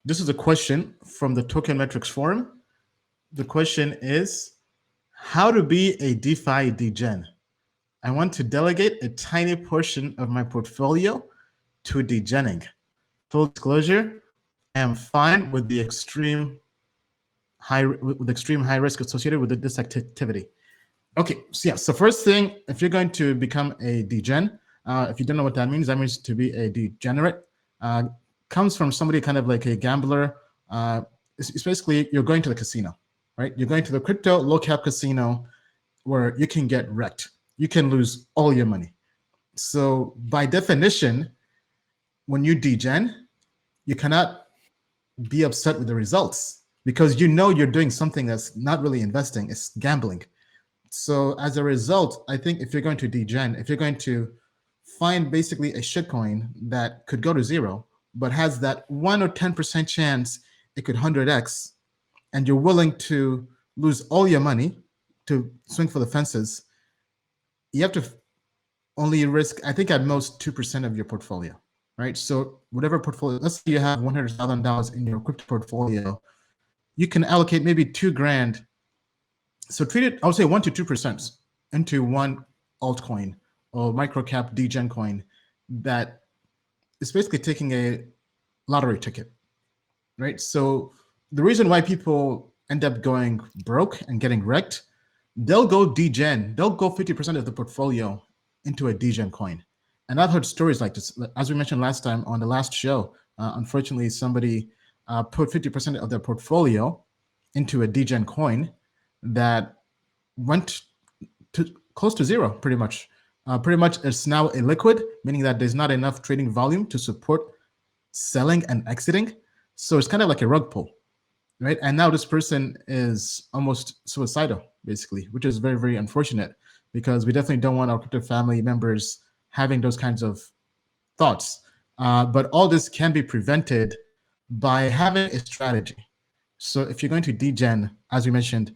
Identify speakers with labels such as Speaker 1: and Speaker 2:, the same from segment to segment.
Speaker 1: This is a question from the Token Metrics forum. The question is, how to be a DeFi Degen? I want to delegate a tiny portion of my portfolio to degening. Full disclosure, I am fine with the extreme high risk associated with this activity. Okay, so yeah, so first thing, if you're going to become a degen, if you don't know what that means to be a degenerate. Comes from somebody kind of like a gambler. It's basically you're going to the casino, right? You're going to the crypto low cap casino where you can get wrecked. You can lose all your money. So by definition, when you degen, you cannot be upset with the results because you know you're doing something that's not really investing, it's gambling. So as a result, I think if you're going to degen, if you're going to find basically a shitcoin that could go to zero, but has that 1 or 10% chance it could 100x, and you're willing to lose all your money to swing for the fences, you have to only risk, I think at most 2% of your portfolio, right? So whatever portfolio, let's say you have $100,000 in your crypto portfolio, you can allocate maybe $2,000. So treat it, I would say 1 to 2% into one altcoin or microcap degen coin that is basically taking a lottery ticket, right? So the reason why people end up going broke and getting wrecked, they'll go degen, they'll go 50% of the portfolio into a degen coin. And I've heard stories like this. As we mentioned last time on the last show, unfortunately, somebody put 50% of their portfolio into a degen coin that went to close to zero, pretty much. Pretty much it's now illiquid, meaning that there's not enough trading volume to support selling and exiting. So it's kind of like a rug pull, right? And now this person is almost suicidal, basically, which is very, very unfortunate because we definitely don't want our crypto family members having those kinds of thoughts. But all this can be prevented by having a strategy. So if you're going to degen, as we mentioned,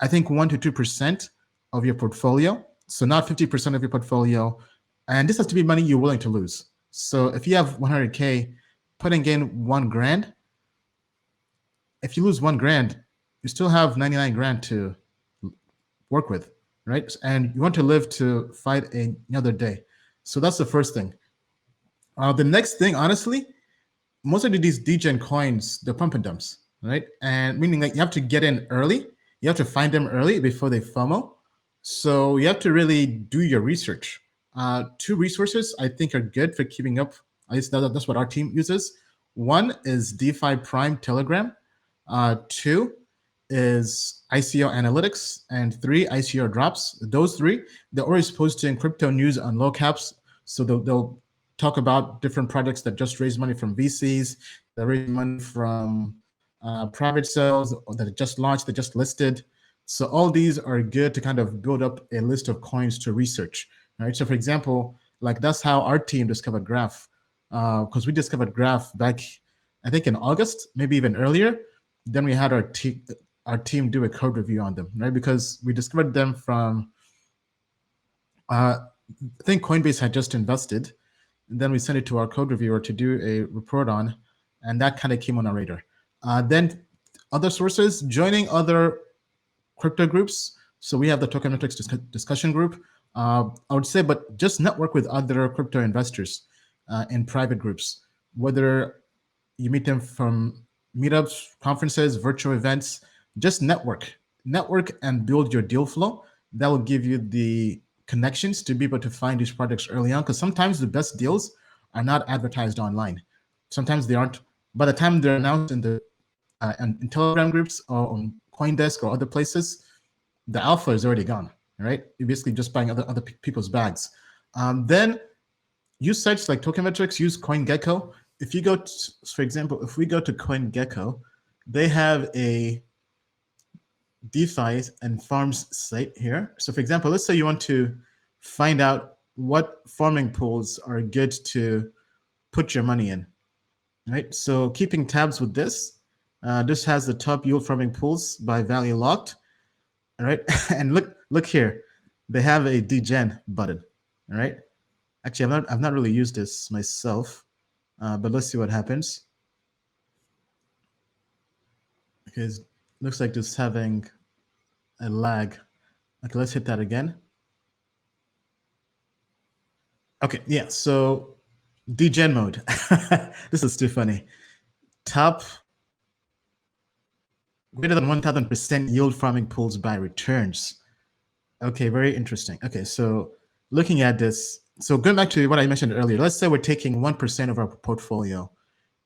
Speaker 1: I think 1 to 2% of your portfolio, so not 50% of your portfolio, and this has to be money you're willing to lose. So if you have 100K, putting in $1,000, if you lose $1,000, you still have 99 grand to work with, right? And you want to live to fight another day. So that's the first thing. The next thing, honestly, most of these degen coins, they're pump and dumps, right? And meaning that you have to get in early. You have to find them early before they FOMO. So you have to really do your research. 2 resources I think are good for keeping up. At least that's what our team uses. 1 is DeFi Prime Telegram. 2 is ICO Analytics, and 3 ICO Drops. Those 3, they're always posting crypto news on low caps. So they'll talk about different projects that just raised money from VCs, that raised money from private sales that just launched, that just listed. So all these are good to kind of build up a list of coins to research, right? So for example, like that's how our team discovered Graph, because we discovered Graph back, I think in August, maybe even earlier. Then we had our team do a code review on them, right? Because we discovered them from, I think Coinbase had just invested, and then we sent it to our code reviewer to do a report on, and that kind of came on our radar. Then other sources, joining other crypto groups. So we have the Token Metrics discussion group. I would say, but just network with other crypto investors in private groups, whether you meet them from meetups, conferences, virtual events, just network and build your deal flow. That will give you the connections to be able to find these projects early on, because sometimes the best deals are not advertised online. Sometimes they aren't. By the time they're announced in the in Telegram groups or on CoinDesk or other places, the alpha is already gone, right? You're basically just buying other people's bags. Then use sites like Token Metrics, use CoinGecko. If you go to, for example, if we go to CoinGecko, they have a DeFi and farms site here. So for example, let's say you want to find out what farming pools are good to put your money in, right? So keeping tabs with this, this has the top yield farming pools by value locked, all right? And look here, they have a degen button, all right? Actually, I've not really used this myself, but let's see what happens. Okay, it looks like just having a lag. Okay, let's hit that again. Okay, yeah, so degen mode. This is too funny. Top greater than 1000% yield farming pools by returns. Okay, very interesting. Okay, so looking at this, so going back to what I mentioned earlier, let's say we're taking 1% of our portfolio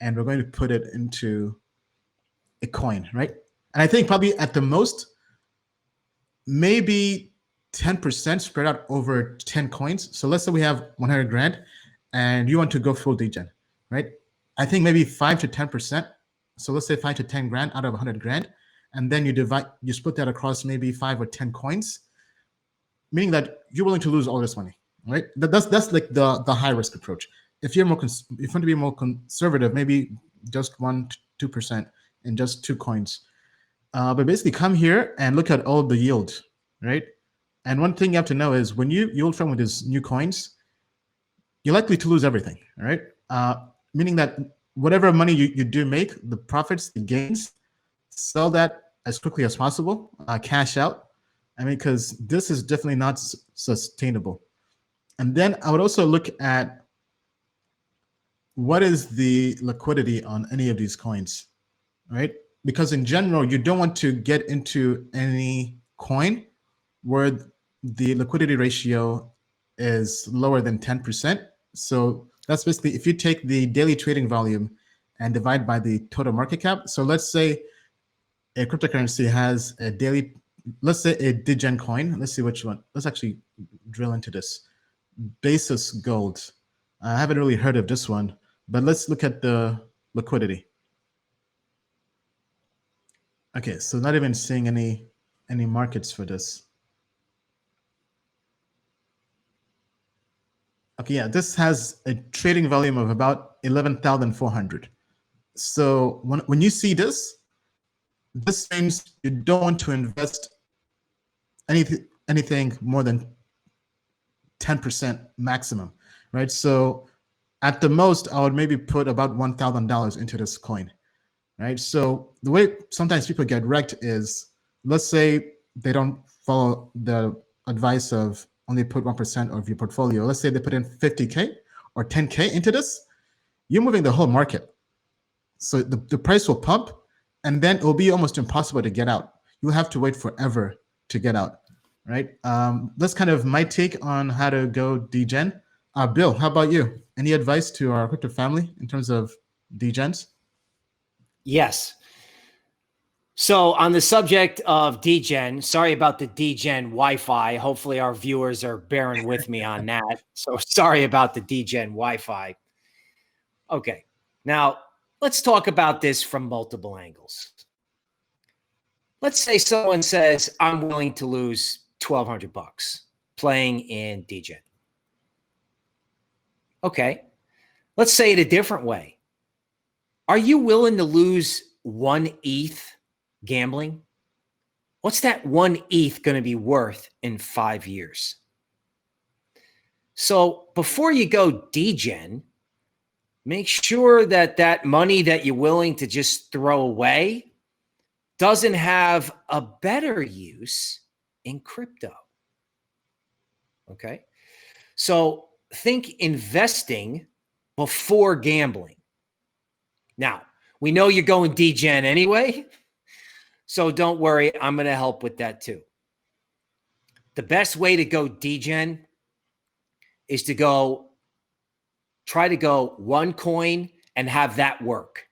Speaker 1: and we're going to put it into a coin, right? And I think probably at the most, maybe 10% spread out over 10 coins. So let's say we have 100 grand and you want to go full degen, right? I think maybe 5 to 10%. So let's say 5 to 10 grand out of 100 grand. And then you split that across maybe 5 or 10 coins, meaning that you're willing to lose all this money, right? That's like the high risk approach. If you want to be more conservative, maybe just 1-2% in just 2 coins. But basically come here and look at all the yield, right? And one thing you have to know is when you yield from with these new coins, you're likely to lose everything, right? Meaning that whatever money you do make, the profits, the gains, sell that as quickly as possible, cash out. I mean, because this is definitely not sustainable. And then I would also look at what is the liquidity on any of these coins, right? Because in general, you don't want to get into any coin where the liquidity ratio is lower than 10%. So that's basically if you take the daily trading volume and divide by the total market cap. So let's say a cryptocurrency has a daily, let's say a Degen coin. Let's see which one. Let's actually drill into this. Basis Gold. I haven't really heard of this one, but let's look at the liquidity. Okay, so not even seeing any markets for this. Okay, yeah, this has a trading volume of about 11,400. So when you see this means you don't want to invest anything more than 10% maximum, right? So at the most, I would maybe put about $1,000 into this coin, right? So the way sometimes people get wrecked is, let's say they don't follow the advice of only put 1% of your portfolio. Let's say they put in 50K or 10K into this, you're moving the whole market. So the price will pump and then it will be almost impossible to get out. You'll have to wait forever to get out, right? That's kind of my take on how to go degen. Bill, how about you? Any advice to our crypto family in terms of degens?
Speaker 2: Yes. So on the subject of degen, sorry about the degen Wi-Fi. Hopefully our viewers are bearing with me on that. So sorry about the degen Wi-Fi. Okay. Now let's talk about this from multiple angles. Let's say someone says, I'm willing to lose $1,200 playing in degen. Okay. Let's say it a different way. Are you willing to lose 1 ETH gambling? What's that 1 ETH going to be worth in 5 years? So before you go degen, make sure that that money that you're willing to just throw away doesn't have a better use in crypto. Okay. So think investing before gambling. Now, we know you're going degen anyway, so don't worry. I'm going to help with that too. The best way to go degen is to try to go one coin and have that work.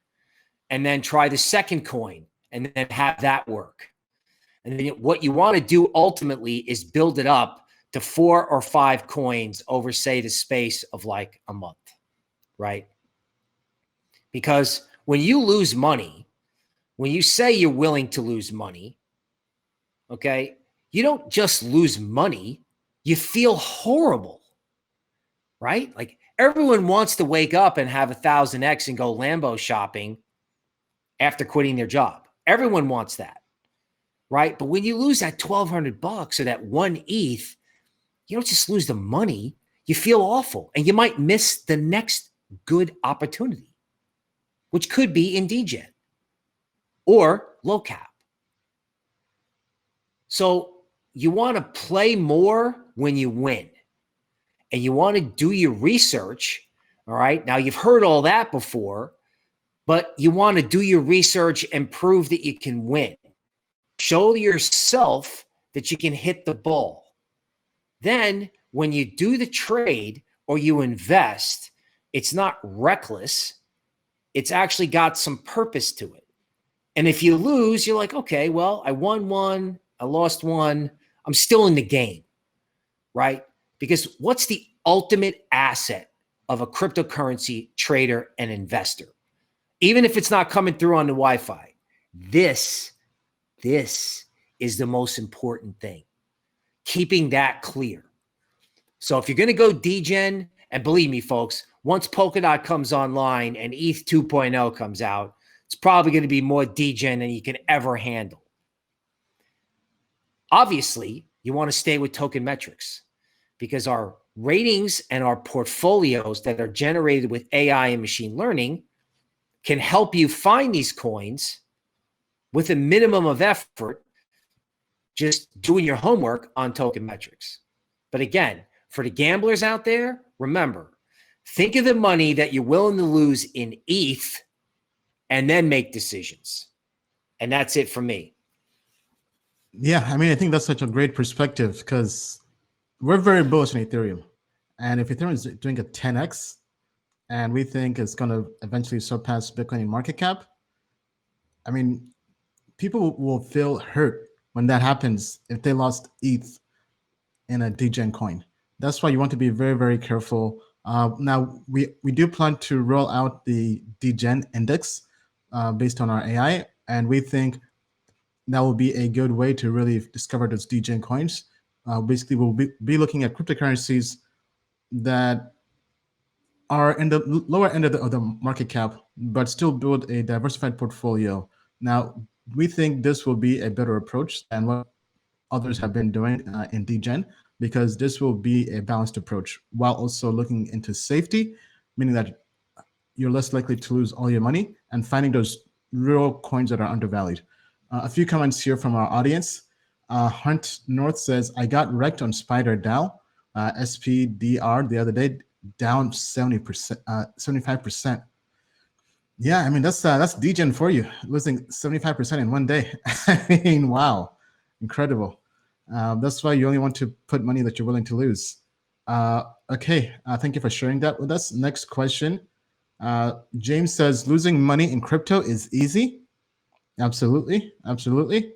Speaker 2: And then try the second coin and then have that work. And then what you want to do ultimately is build it up to 4 or 5 coins over, say, the space of like a month, right? Because when you lose money, when you say you're willing to lose money, okay, you don't just lose money, you feel horrible, right? Like everyone wants to wake up and have 1,000x and go Lambo shopping after quitting their job. Everyone wants that, right? But when you lose that $1,200 or that 1 ETH, you don't just lose the money, you feel awful and you might miss the next good opportunity, which could be in degen. Or low cap. So you want to play more when you win, and you want to do your research. All right. Now you've heard all that before, but you want to do your research and prove that you can win. Show yourself that you can hit the ball. Then when you do the trade or you invest, it's not reckless. It's actually got some purpose to it. And if you lose, you're like, okay, well, I won one, I lost one. I'm still in the game, right? Because what's the ultimate asset of a cryptocurrency trader and investor? Even if it's not coming through on the Wi-Fi, this is the most important thing. Keeping that clear. So if you're going to go Degen, and believe me, folks, once Polkadot comes online and ETH 2.0 comes out, it's probably going to be more Degen than you can ever handle. Obviously, you want to stay with Token Metrics because our ratings and our portfolios that are generated with AI and machine learning can help you find these coins with a minimum of effort, just doing your homework on Token Metrics. But again, for the gamblers out there, remember, think of the money that you're willing to lose in ETH and then make decisions. And that's it for me.
Speaker 1: Yeah, I mean, I think that's such a great perspective because we're very bullish on Ethereum. And if Ethereum is doing a 10x and we think it's going to eventually surpass Bitcoin in market cap, I mean, people will feel hurt when that happens if they lost ETH in a Degen coin. That's why you want to be very, very careful. Now, we do plan to roll out the Degen Index based on our AI, and we think that will be a good way to really discover those Degen coins. Basically, we'll be looking at cryptocurrencies that are in the lower end of the market cap, but still build a diversified portfolio. Now, we think this will be a better approach than what others have been doing in Degen, because this will be a balanced approach while also looking into safety, meaning that you're less likely to lose all your money and finding those real coins that are undervalued. A few comments here from our audience. Hunt North says, I got wrecked on Spider DAO, SPDR the other day, down 70%, 75%. Yeah, I mean, that's Degen for you, losing 75% in one day. I mean, wow, incredible. That's why you only want to put money that you're willing to lose. Okay, thank you for sharing that with us. Next question. James says, losing money in crypto is easy. Absolutely, absolutely.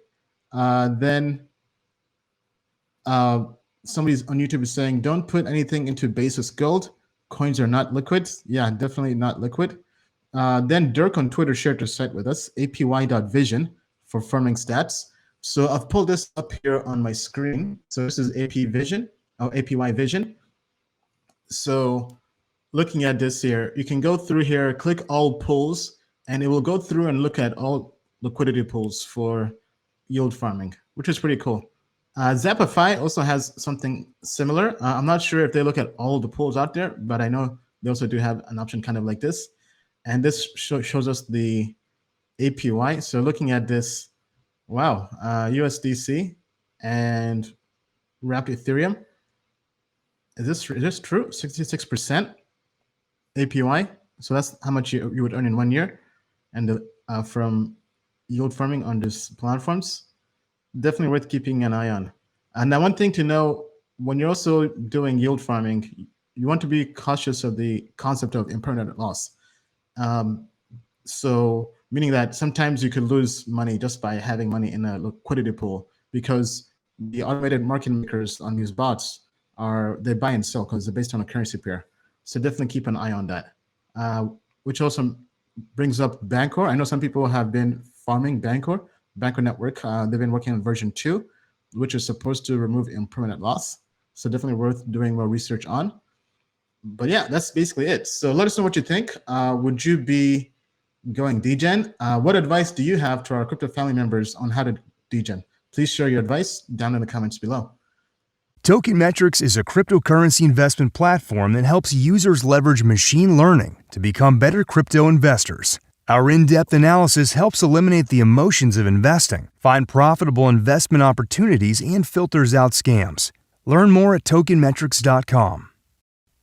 Speaker 1: Then somebody's on YouTube is saying, don't put anything into basis gold. Coins are not liquid. Yeah, definitely not liquid. Then Dirk on Twitter shared the site with us, apy.vision for farming stats. So I've pulled this up here on my screen. So this is AP Vision, or APY Vision. So looking at this here, you can go through here, click all pools, and it will go through and look at all liquidity pools for yield farming, which is pretty cool. Zapify also has something similar. I'm not sure if they look at all the pools out there, but I know they also do have an option kind of like this. And this shows us the APY. So looking at this, wow, USDC and wrap Ethereum. Is this true? 66% APY. So that's how much you would earn in 1 year. And from yield farming on these platforms, definitely worth keeping an eye on. And now one thing to know, when you're also doing yield farming, you want to be cautious of the concept of impermanent loss. So meaning that sometimes you could lose money just by having money in a liquidity pool, because the automated market makers on these bots they buy and sell because they're based on a currency pair. So definitely keep an eye on that. Which also brings up Bancor. I know some people have been farming Bancor Network. They've been working on version 2, which is supposed to remove impermanent loss. So definitely worth doing more research on. But yeah, that's basically it. So let us know what you think. Would you be going Degen? What advice do you have to our crypto family members on how to Degen? Please share your advice down in the comments below.
Speaker 3: Token Metrics is a cryptocurrency investment platform that helps users leverage machine learning to become better crypto investors. Our in-depth analysis helps eliminate the emotions of investing, find profitable investment opportunities, and filters out scams. Learn more at tokenmetrics.com.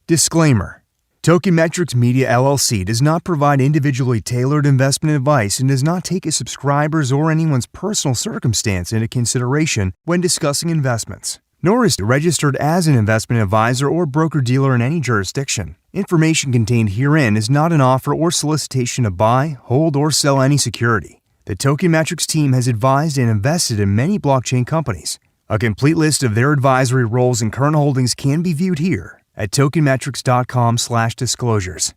Speaker 3: Disclaimer: Token Metrics Media LLC does not provide individually tailored investment advice and does not take a subscriber's or anyone's personal circumstance into consideration when discussing investments, nor is it registered as an investment advisor or broker-dealer in any jurisdiction. Information contained herein is not an offer or solicitation to buy, hold, or sell any security. The Token Metrics team has advised and invested in many blockchain companies. A complete list of their advisory roles and current holdings can be viewed here at tokenmetrics.com/disclosures.